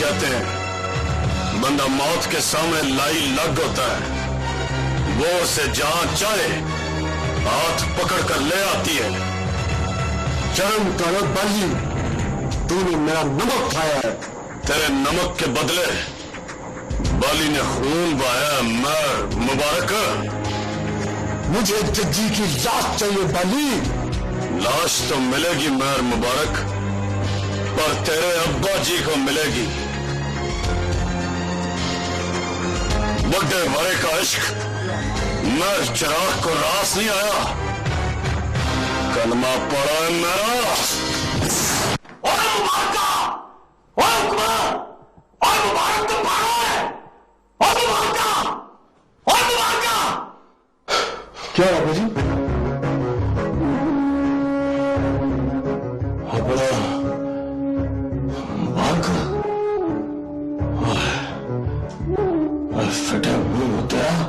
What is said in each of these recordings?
कहते हैं बंदा मौत के सामने लाई लग होता है, वो उसे जहां चाहे हाथ पकड़ कर ले आती है। शर्म करो बाली, तूने मेरा नमक खाया है। तेरे नमक के बदले बाली ने खून बहाया। मैं मुबारक, मुझे जज्जी की लाश चाहिए बाली। लाश तो मिलेगी मैर मुबारक, पर तेरे अब्बा जी को मिलेगी। बड़े बड़े का इश्क मैं चिराग को रास नहीं आया। कलमा पड़ा है मेरा। और मुबारक, और कुमार, और मुबारक तुम भागो है, और मुबारक, और मुबारक। क्या बाबा जी? अपना मुबारक फटे हुए होता है।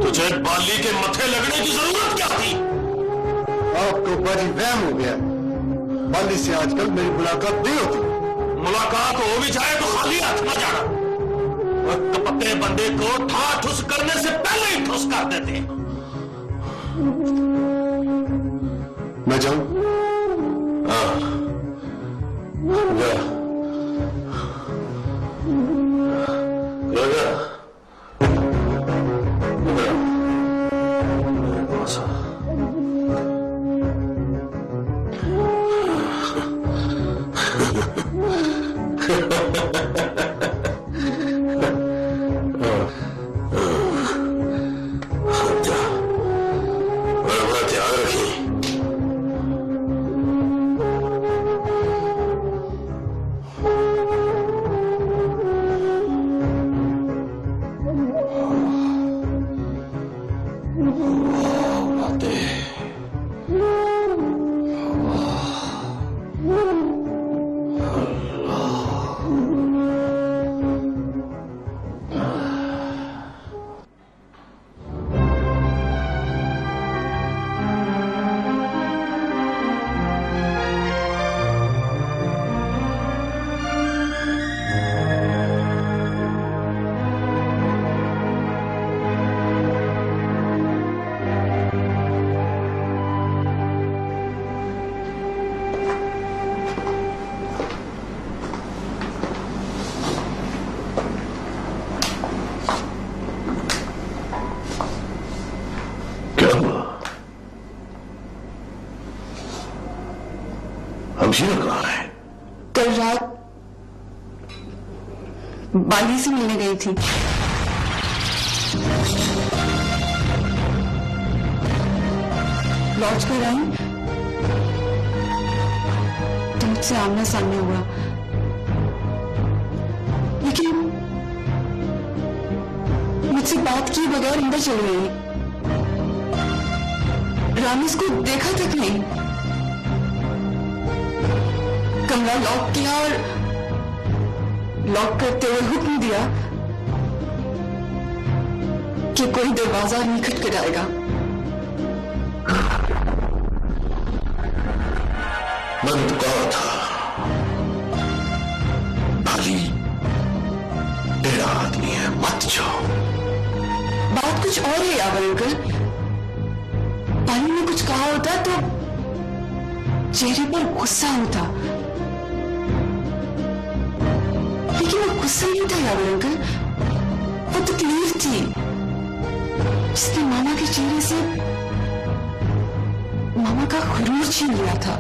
तुझे बाली के मथे लगने की जरूरत क्या थी? आपको बड़ी वहम हो गया। बाली से आजकल मेरी मुलाकात नहीं होती। मुलाकात हो भी जाए तो खाली हाथ न जाना। और कपटे बंदे को ठा ठुस करने से पहले ही ठुस कर देते। मैं जाऊं? हाँ, हमशीरा कहाँ है? कल रात बाली से मिलने गई थी। लौट कर आई तो मुझसे आमना सामने हुआ, लेकिन मुझसे बात किए बगैर अंदर चली गई। रामिस को देखा तक नहीं। कमरा लॉक किया और लॉक करते हुए हुक्म दिया कि कोई दरवाजा नहीं खटखटाएगा। मैंने तो कहा था बाली तेरा आदमी है, मत जाओ। बात कुछ और है यावर अंकल। बाली ने कुछ कहा होता तो चेहरे पर गुस्सा होता, लेकिन वो गुस्सा नहीं था यावर अंकल, वो तकलीफ थी जिसने मामा के चेहरे से मामा का गुरूर छीन लिया था।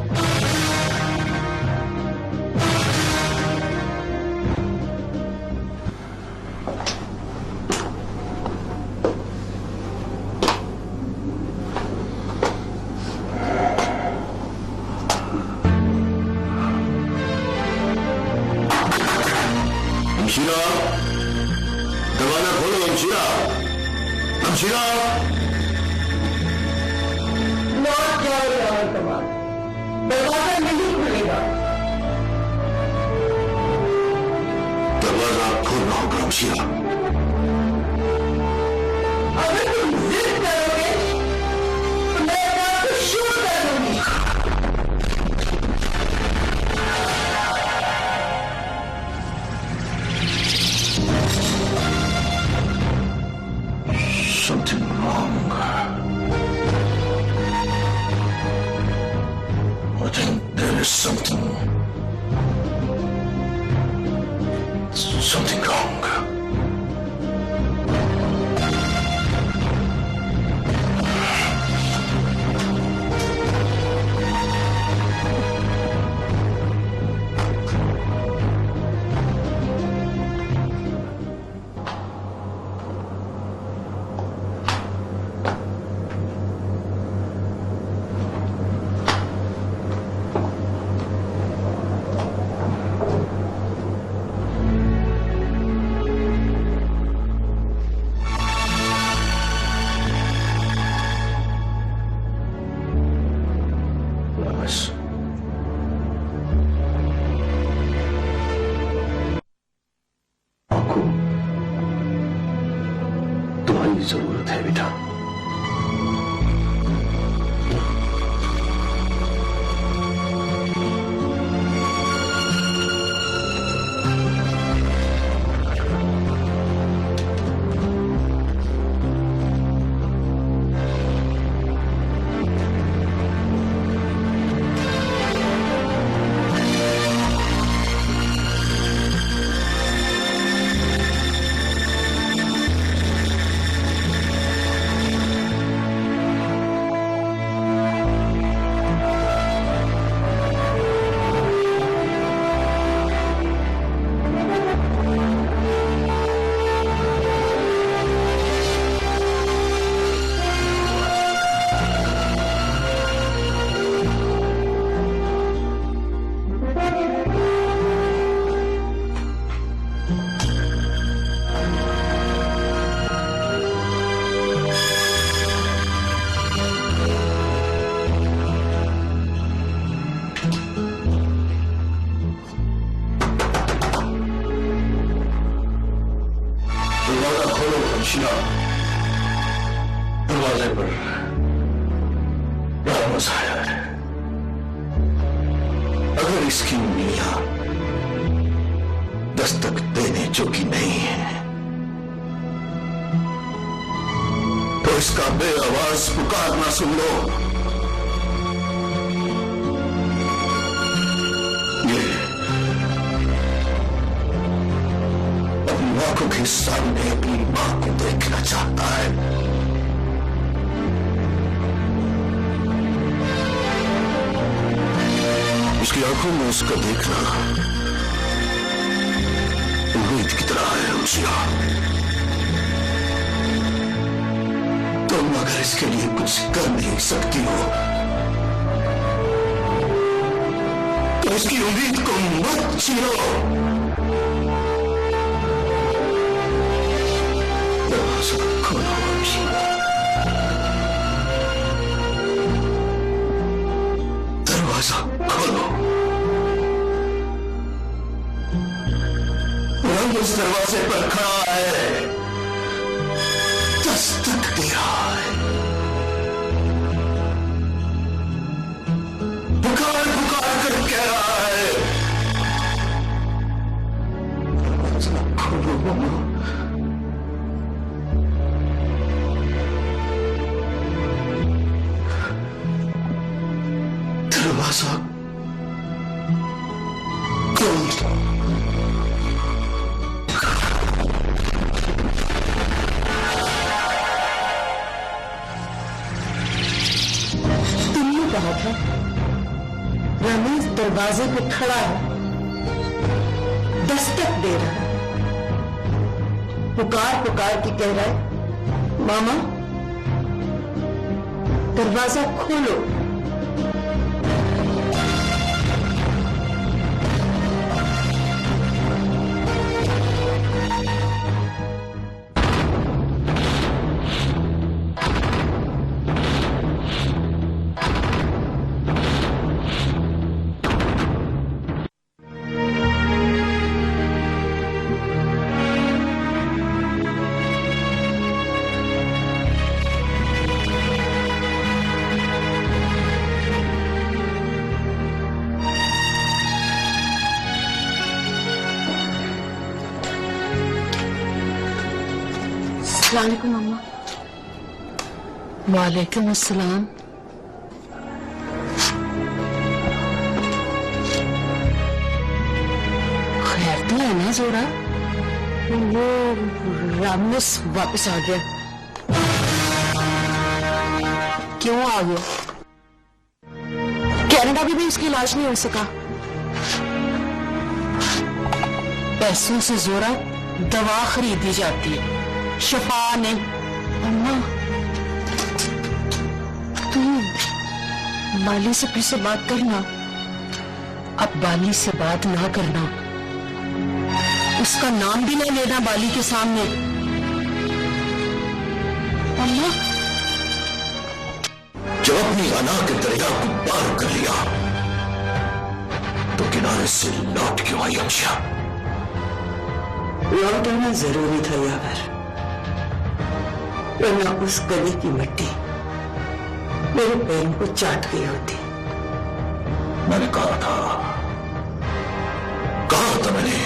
हमशीरा, दरवाजा खोलो। हमशीरा, हमशीरा। लौट जाओ यार, दरवाजा नहीं खुलेगा। दरवाजा खोलना होगा हमशीरा। अगर तुम जिद करोगे तो मैं आपको शूट कर दूंगी। something wrong. I think there is something wrong. आपको तुम्हारी जरूरत है बेटा। दरवाजे पर वापस आया है। अगर इसकी उंगलियां दस्तक देने जोगी नहीं है तो इसका बेआवाज पुकारना सुन लो। ये अपनी आंखों के सामने अपनी मां को देखना चाहता है। उसकी आंखों में उसका देखना उम्मीद की तरह है होशियार। तुम अगर इसके लिए कुछ कर नहीं सकती हो तो इसकी उम्मीद को मत छीनो। दरवाजा खोलो दरवाजा खोलो। रंग उस दरवाजे पर खड़ा है, दस्तक दे रहा है, पुकार पुकार कर कह रहा है दरवाजा खोलो मामा। दरवाजा खोलो। तुमने कहा था रमेश दरवाजे पे खड़ा है, दस्तक दे रहा है, पुकार पुकार के कह रहा है मामा दरवाजा खोलो। अस्सलामुअलैकुम अम्मा। वालेकुम अस्सलाम। खैर तो है ना जोरा? वो रामनिस वापस आ गया। क्यों आ गया? कनाडा भी इसका इलाज नहीं हो सका। पैसों से जोरा दवा खरीदी जाती है, शफा नहीं। अम्मा, तुम बाली से फिर से बात करना। अब बाली से बात ना करना, उसका नाम भी ना लेना बाली के सामने। अम्मा, जब अपनी अना के दरिया को पार कर लिया तो किनारे से लौट क्यों आई अक्षया? लौट आना जरूरी था यावर, वरना उस गली की मिट्टी मेरे पैरों को चाट गई होती। मैंने कहा था मैंने,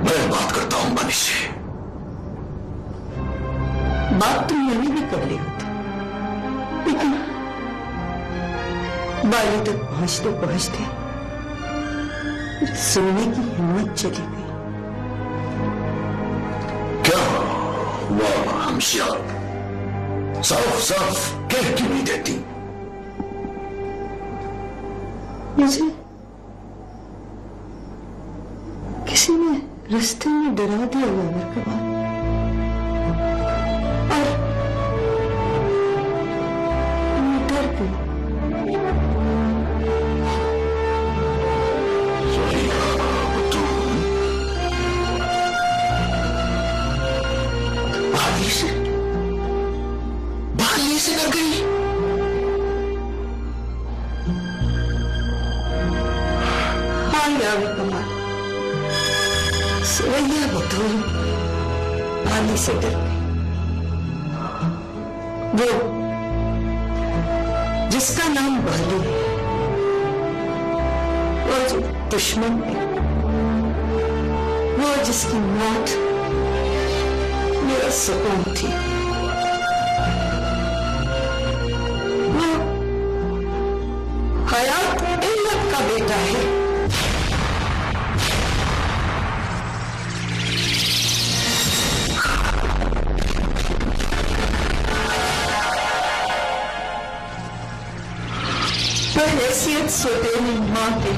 मैं बात करता हूं बाली से। बात तो मैंने भी कर ली होती, लेकिन बाली तक पहुंचते पहुंचते सुनने की हिम्मत चली गई। क्या हुआ हमशिया? साफ साफ कह क्यों नहीं देती? मुझे किसी ने रास्ते में डरा दिया यावर के बाद, और मैं डर गई। बाली से डर गई? हाँ यावर कमाल, सुरैया बतूल बाली से डर गई। वो जिसका नाम बाली है, वो जो दुश्मन है, वो जिसकी मौत मेरा सुकून थी, वो हयात इल्लत का बेटा है। तो हैसियत सौतेली मां की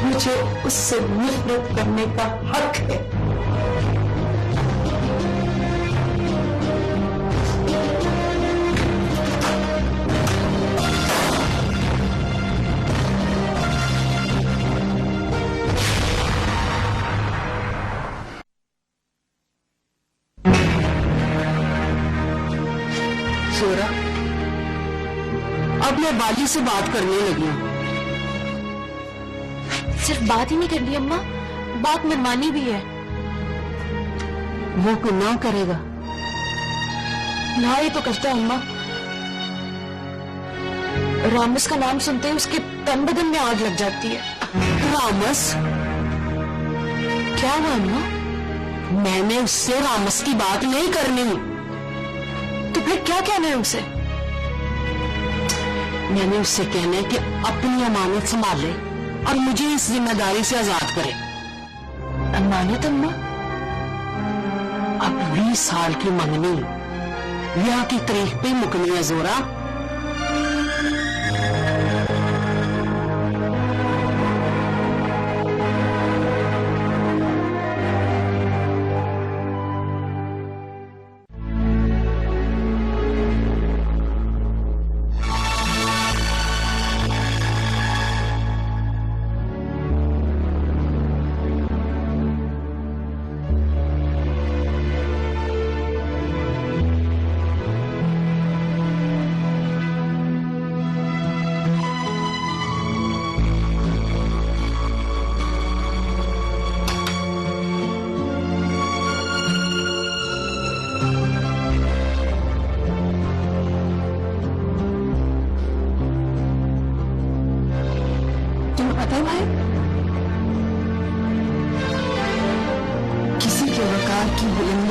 मुझे उससे नफरत करने का हक है। जोरा, अब मैं बाली से बात करने लगी हूं। सिर्फ बात ही नहीं करनी अम्मा, बात मनमानी भी है। वो गुनाह करेगा। ना ही तो करता है अम्मा। रामस का नाम सुनते ही उसके तन बदन में आग लग जाती है। रामस? क्या हुआ अम्मा? मैंने उससे रामस की बात नहीं करनी। तो फिर क्या कहना है उसे? मैंने उससे कहना है कि अपनी अमानत संभाले और मुझे इस जिम्मेदारी से आजाद करे। अमानत अम्मा? अब 20 साल की मंगनी ब्याह की तारीख पे मुकनी है जोरा।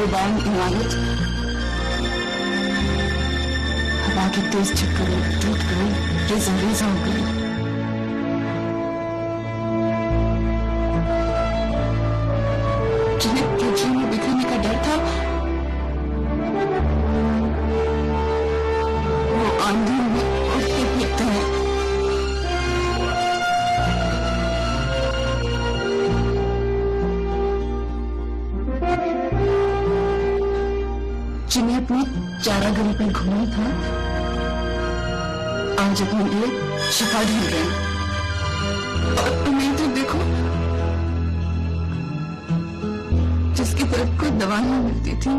आलिशान इमारत हवा के तेज झटके में टूट गई, रेजा रेजा हो गई। जिन्हें पृथ्वी में बिखरने का डर था, वो आंधी में उड़ते फिरते हैं। जिन्हें अपनी चारागरी पर घूमना था, आज अपने लिए शिफा ढूंढ रहे हैं। और तुम्हें तो देखो, जिसकी तरफ कोई दवा नहीं मिलती थी,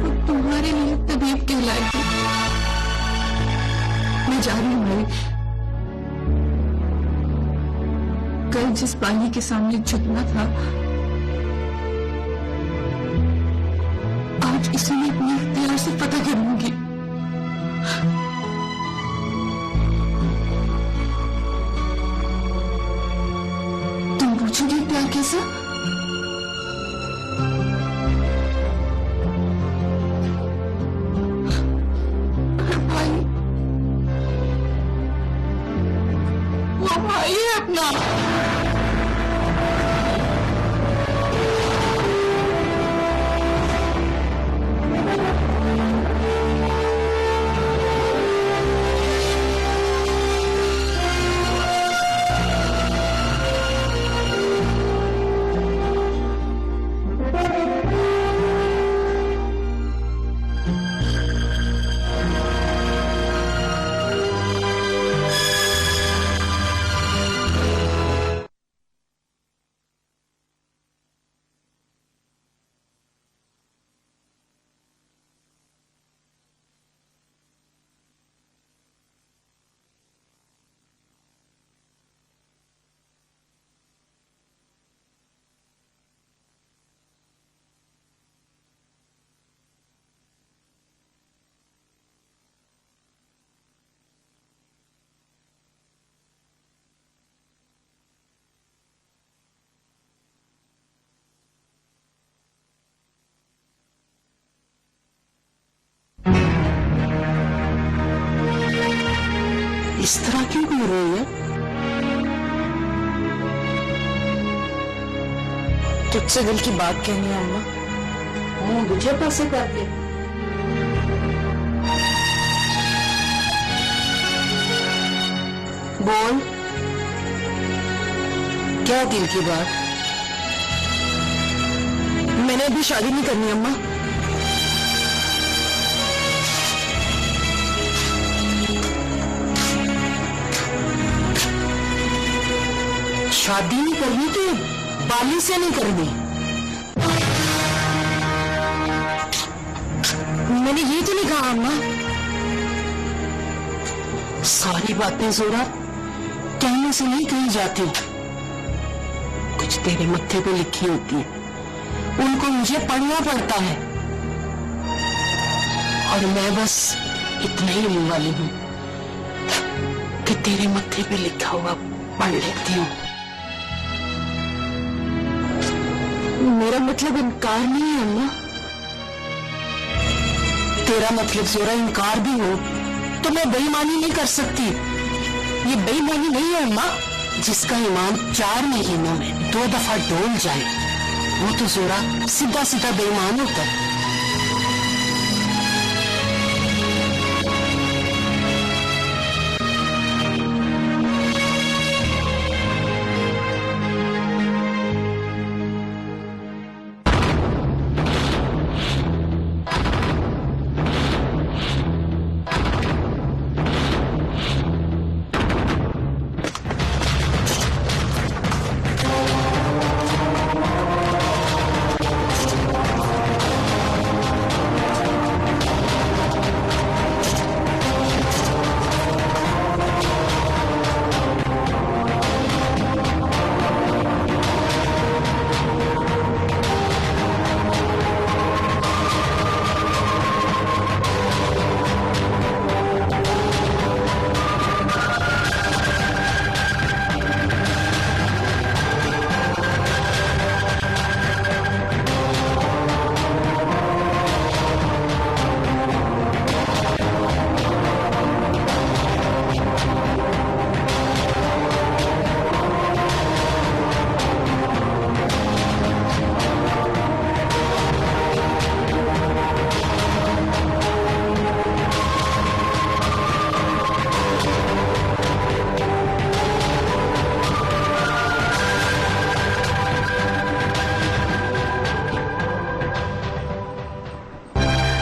वो तुम्हारे लिए तबीब कहलाएगी। मैं जा रही हूँ भाई। कल जिस पानी के सामने झुकना था, आज इसी में अपने इख्तियार से पता करूंगी। तुम पूछोगे प्यार कैसा? भाई, वो भाई है अपना। इस तरह क्यों हो रही है? तुझसे दिल की बात कहनी है अम्मा। मुंह दूसरे पासे करके। बोल, क्या दिल की बात? मैंने अभी शादी नहीं करनी अम्मा। शादी नहीं करनी तो बाली से नहीं करनी। मैंने ये तो नहीं कहा अम्मा। सारी बातें जोरा कहने से नहीं कही जाती, कुछ तेरे मत्थे पे लिखी होती है, उनको मुझे पढ़ना पड़ता है। और मैं बस इतना ही लिखने वाली हूं कि तेरे मत्थे पे लिखा हुआ पढ़ लेती हूं। मेरा मतलब इनकार नहीं है अम्मा। तेरा मतलब जोरा इनकार भी हो तो मैं बेईमानी नहीं कर सकती। ये बेईमानी नहीं है अम्मा। जिसका ईमान 4 महीनों में 2 दफा डोल जाए वो तो जोरा सीधा सीधा बेईमान होता है।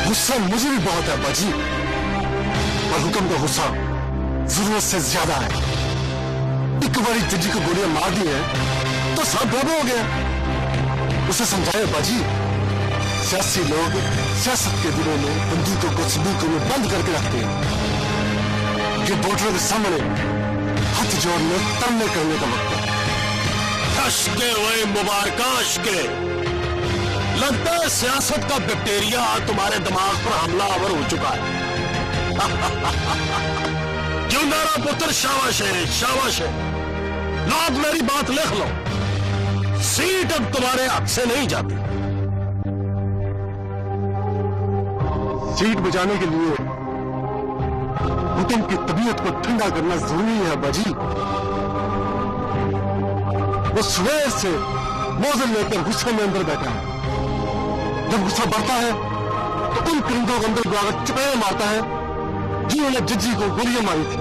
गुस्सा मुझे भी बहुत है अब्बा जी, पर हुक्म का गुस्सा जरूरत से ज्यादा है। एक बारी जज्जी को गोलियां मार दी है तो सब बेबो हो गया। उसे समझाए अब्बा जी, सियासी लोग सियासत के दिनों में बंदूकों को संदूकों में बंद करके रखते हैं। ये वोटरों के सामने हाथ जोड़ने तरने करने का वक्त है। अश्के वही मुबारकाश के, लगता है सियासत का बैक्टीरिया तुम्हारे दिमाग पर हमलावर हो चुका है। क्यों मेरा पुत्र, शाबाश है, शाबाश है। लो अब मेरी बात लिख लो, सीट अब तुम्हारे हाथ से नहीं जाती। सीट बचाने के लिए हुक्म की तबीयत को ठंडा करना जरूरी है अब्बा जी। वो सुबह से मौजल लेकर गुस्से में अंदर बैठा है। जब गुस्सा बढ़ता है तो उन परिंदों के अंदर आकर चपेड़े मारता है जिन्होंने जज्जी को गोलियां मारी थी।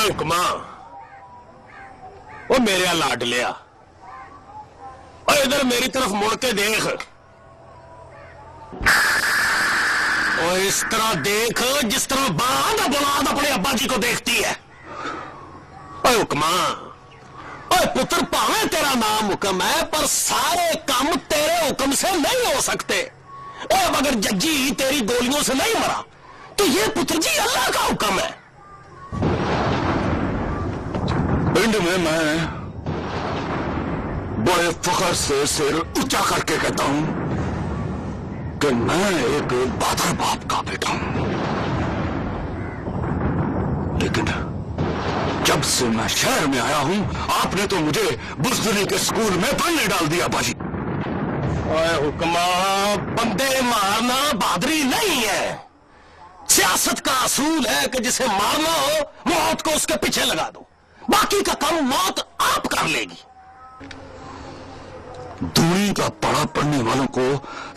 हुक्मा, वो मेरे लाड लिया, और इधर मेरी तरफ मुड़ के देख, और इस तरह देख जिस तरह बांध बुलाद अपने अब्बा जी को देखती है। ओए हुक्मा, ओए पुत्र, भावे तेरा नाम हुक्म है पर सारे काम तेरे हुक्म से नहीं हो सकते। और अब अगर जज्जी तेरी गोलियों से नहीं मरा तो ये पुत्र जी अल्लाह का हुक्म है। पिंड में मैं बड़े फख्र से सिर ऊंचा करके कहता हूं कि मैं एक बहादुर बाप का बेटा हूं, लेकिन जब से मैं शहर में आया हूं आपने तो मुझे बुज़दिली के स्कूल में पढ़ने डाल दिया बाजी। ओए हुक्मा, बंदे मारना बहादुरी नहीं है। सियासत का असूल है कि जिसे मारना हो मौत को उसके पीछे लगा दो, बाकी का काम मौत आप कर लेगी। दूरी का पड़ा पड़ने वालों को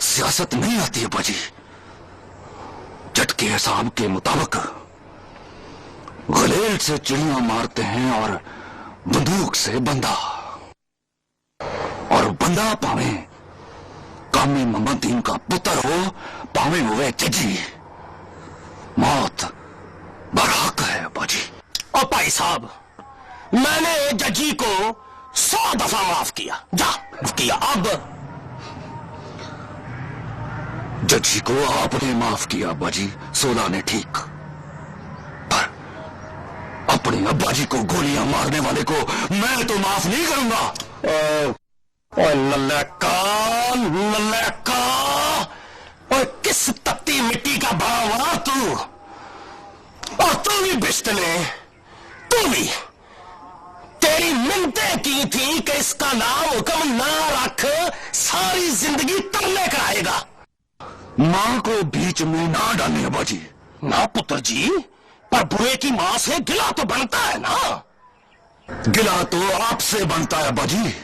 सियासत नहीं आती है बाजी। जट के हिसाब के मुताबिक गलेल से चिड़ियां मारते हैं और बंदूक से बंदा, और बंदा पावे कामी मोहम्मदीन का पुत्र हो पावे हुए जजी, मौत बरहक है बाजी। और भाई साहब, मैंने जजी को 100 दफा माफ किया, जा किया। अब जजी को आपने माफ किया बाजी, 16 ने ठीक, पर अपने अब्बा जी को गोलियां मारने वाले को मैं तो माफ नहीं करूंगा। नल्लका, नल्लका, और किस तपती मिट्टी का भाव तू, और तू भी बिश्तने, तू भी तेरी मिन्नतें की थी कि इसका नाम हुक्म ना रख, सारी जिंदगी तरले कराएगा। मां को बीच में ना डालने अब्बा जी। ना पुत्र जी, पर बुरे की मां से गिला तो बनता है ना। गिला तो आपसे बनता है अब्बा जी।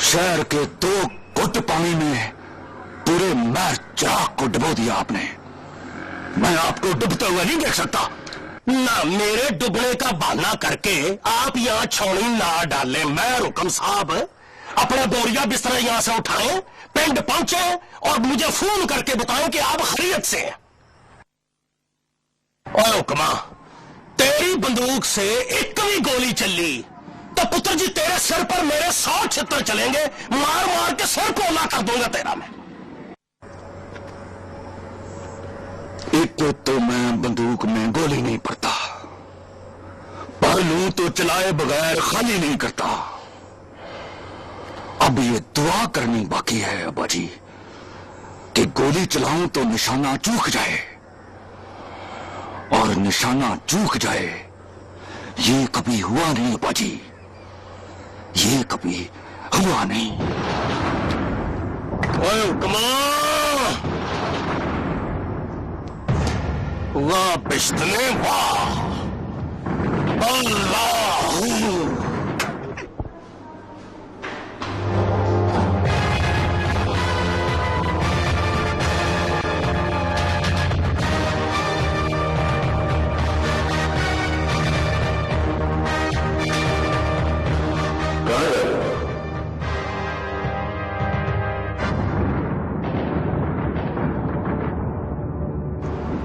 शहर के 2 घुट पानी में पूरे महर चिराग को डुबो दिया आपने। मैं आपको डूबते हुए नहीं देख सकता। ना मेरे डूबने का बहाना करके आप यहां छौनी ना डालें। मैं हुक्म साहब अपना बोरिया बिस्तर यहां से उठाएं, पिंड पहुंचे और मुझे फोन करके बताएं कि आप खैरियत से हैं। ओए हुक्मा, तेरी बंदूक से एक भी गोली चली तो पुत्र जी तेरे सिर पर मेरे 100 छितर चलेंगे, मार मार के सिर पोला कर दूंगा तेरा मैं। एक तो मैं बंदूक में गोली नहीं पड़ता, पहलू तो चलाए बगैर खाली नहीं करता। अब ये दुआ करनी बाकी है अब्बा जी कि गोली चलाऊं तो निशाना चूक जाए, और निशाना चूक जाए, ये कभी हुआ नहीं बाजी, ये कभी हुआ नहीं। ओए हुक्मा, वाह बिश्तने वाह, अल्लाह।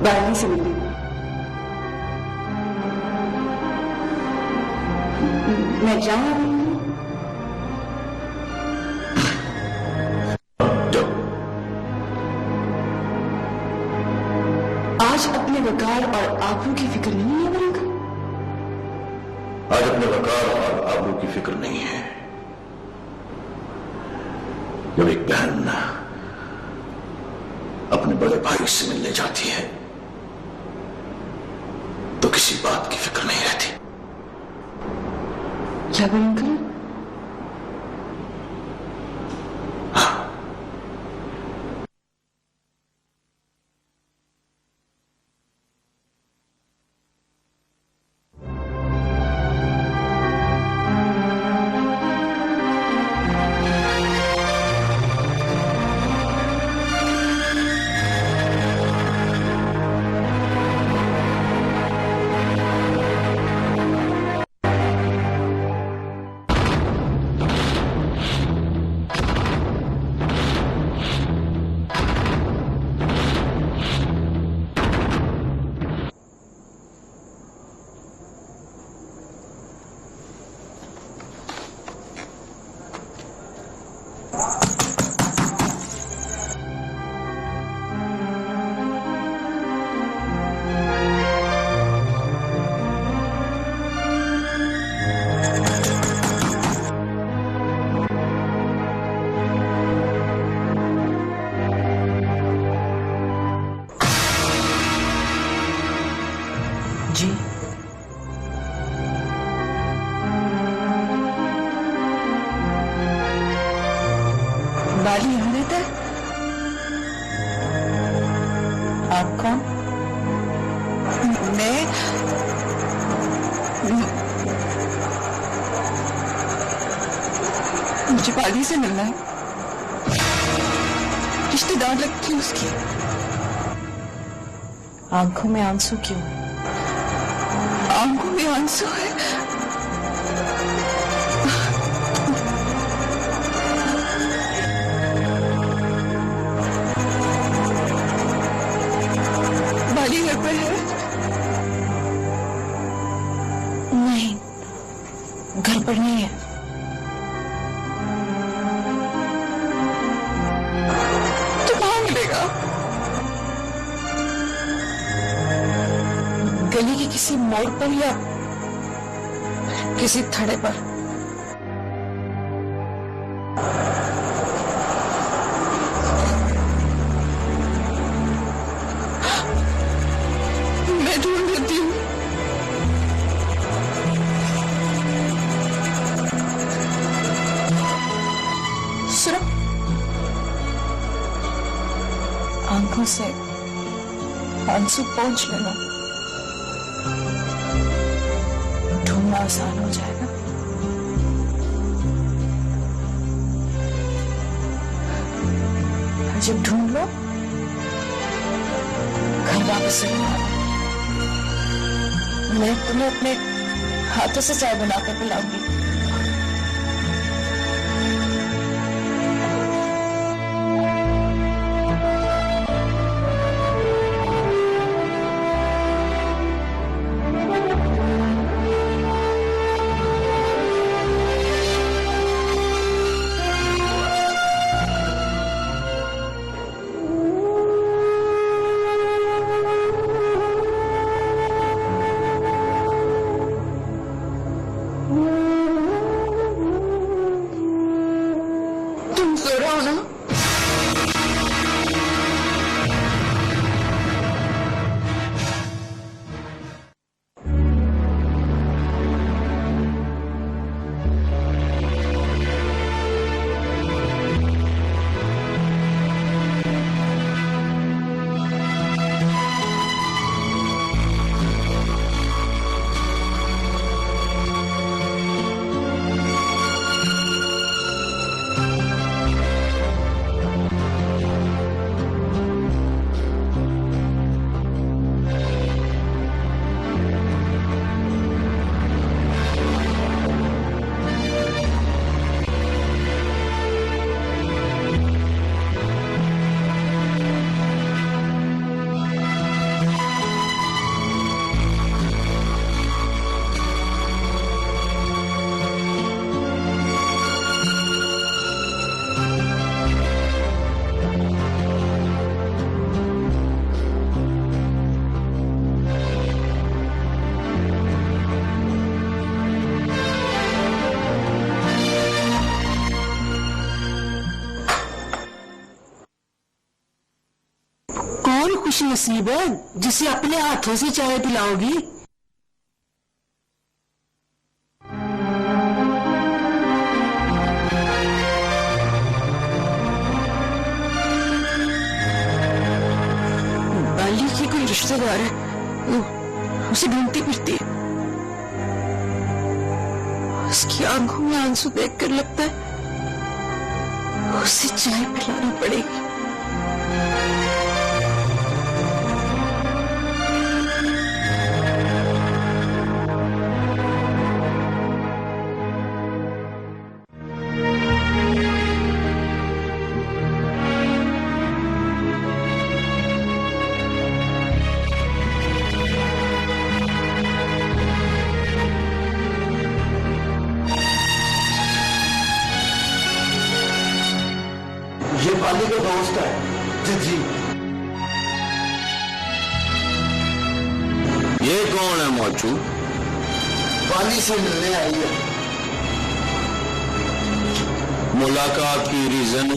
बारहवीं से मिली। मैं जाऊं अभी? आज अपने वकार और आबरू की फिक्र नहीं है बरंगा? आज अपने वकार और आबरू की फिक्र नहीं है। जब एक बहन अपने बड़े भाई से मिलने जाती है तो किसी बात की फिक्र नहीं रहती। क्या बरंगा? जी बाली यहाँ रहता है? आप कौन? मुझे बाली से मिलना है। रिश्तेदार लगती है उसकी। आंखों में आंसू क्यों? आंखों में आंसू है। बाली घर पे है? नहीं, घर पर नहीं है। तो कहाँ मिलेगा? गली के किसी मोड़ पर या किसी थड़े पर। मैं ढूंढ लेती हूँ। सुनो, आंखों से आंसू पोंछ लेना, ढूंढना आसान हो जाएगा। और जब ढूंढ लो, घर वापस चले आना। मैं तुम्हें अपने हाथों से चाय बनाकर पिलाऊंगी। खुश नसीब है जिसे अपने हाथों से चाय पिलाओगी। बाली की कोई रिश्तेदार है, उसे ढूंढती फिरती है। उसकी आंखों में आंसू देखकर लगता है उसे चाय पिलाना पड़ेगी। ये बाली का दोस्त है जी। ये कौन है मौचू? बाली से मिलने आई है। मुलाकात की रीजन?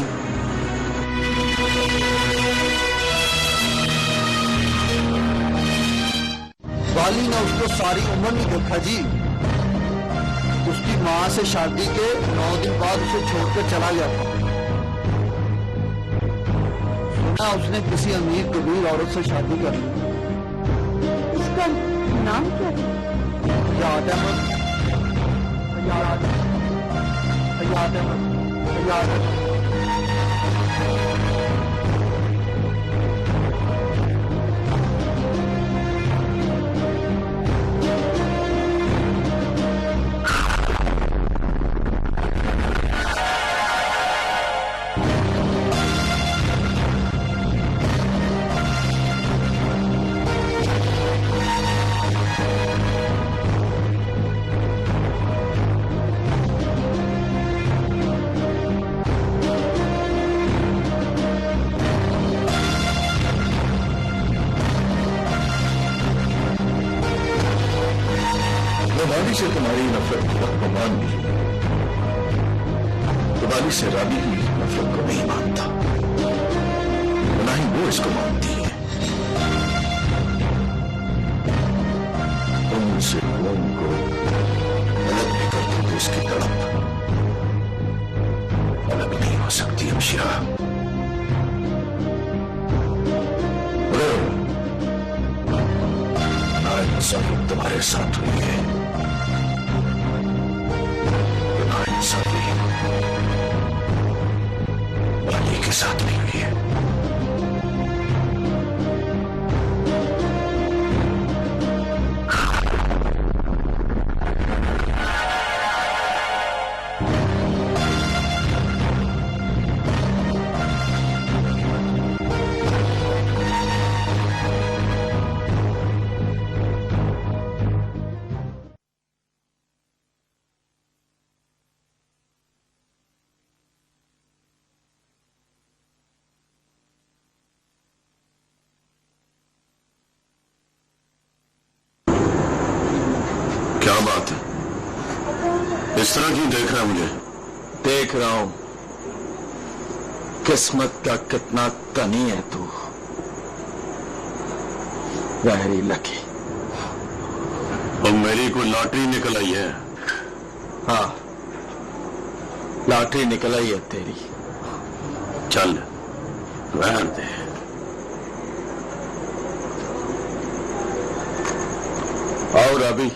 बाली ने उसको सारी उम्र नहीं देखा जी। उसकी माँ से शादी के 9 दिन बाद उसे छोड़कर चला गया था। सुना उसने किसी अमीर कबीर औरत से शादी कर ली। उसका नाम क्या है? याद अहमद, याद अहमद, याद अहमद। बाली से तुम्हारी नफरत को वक्त को मान ली, तो बाली से राबी की नफरत को नहीं मानता, ना ही वो इसको मानती है। तुमसे खून को अलग भी कर दो तो उसकी तड़प अलग नहीं हो सकती हमशिरा। नाइंसाफी तुम्हारे साथ हुई है, नाइंसाफी बाली के साथ नहीं हुई है। क्या बात है? इस तरह क्यों देख रहा है मुझे? देख रहा हूं किस्मत का कितना तनी है तू। Very lucky. और मेरी कोई लॉटरी निकल आई है? हाँ, लॉटरी निकल आई है तेरी। चल रहने दे। और अभी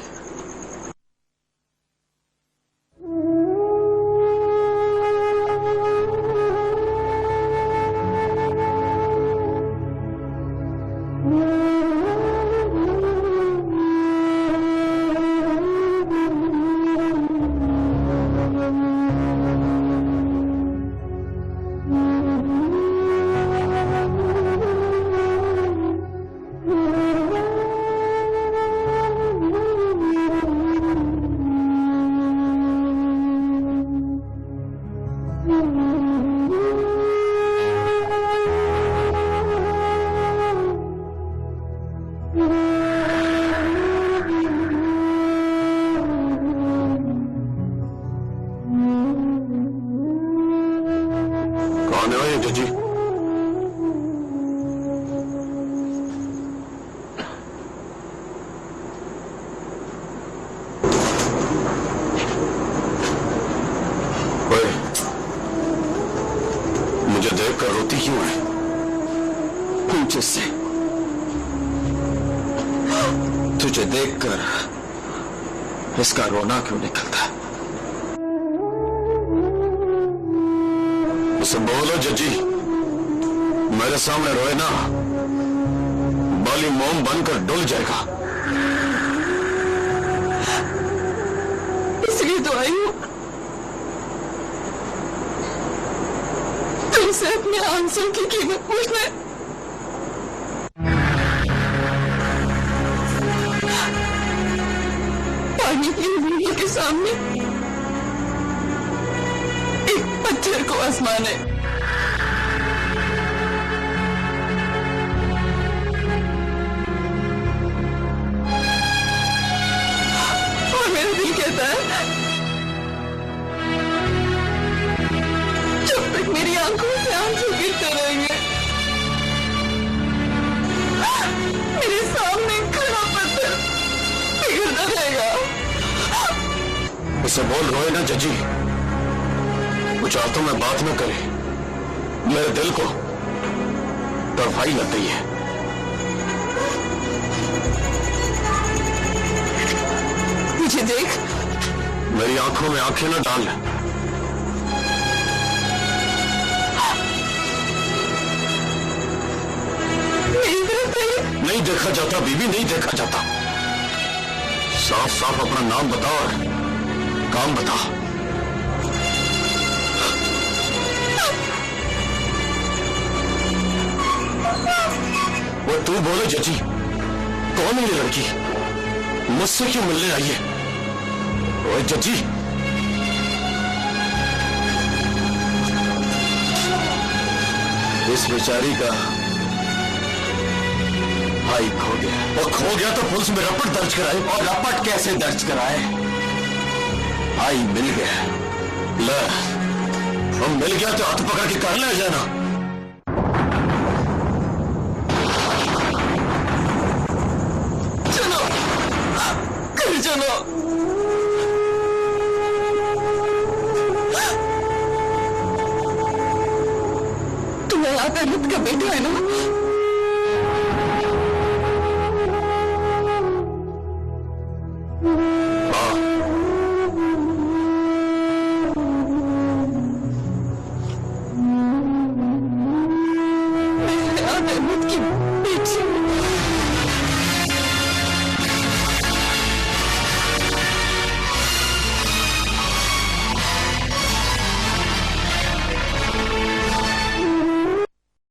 कर रोती क्यों है? पूछ इससे। तुझे देखकर इसका रोना क्यों निकलता है? उसे बोलो जजी, मेरे सामने रोए ना, बाली मोम बनकर डुल जाएगा। इसलिए तो आई हूं, तुमसे अपने आंसू की कीमत पूछने। पानी की उंगली के सामने एक पत्थर को आसमाने। और मेरा दिल कहता है जब तक मेरी आंखों से आंसू गिरते रहेंगे, मेरे सामने खड़ा पत्थर पिघलता रहेगा। उसे बोल रोए ना जजी, कुछ आंतों में बात न करे, मेरे दिल को तड़फाई लग गई है। मुझे देख, मेरी आंखों में आंखें न डाल। नहीं देखा जाता बीबी, नहीं देखा जाता। साफ साफ अपना नाम बता और काम बता। वो तू बोले जजी, कौन है ये लड़की? मुझसे क्यों मिलने आई है? ओए जजी, इस बेचारी का भाई खो गया। वो खो गया तो पुलिस में रपट दर्ज कराए। और रपट कैसे दर्ज कराए? भाई मिल गया। ले, हम मिल गया तो हाथ पकड़ के कर ले जाना। चलो, घर चलो। तुम्हें याद है रुत का बेटा है ना? रुत की बेटी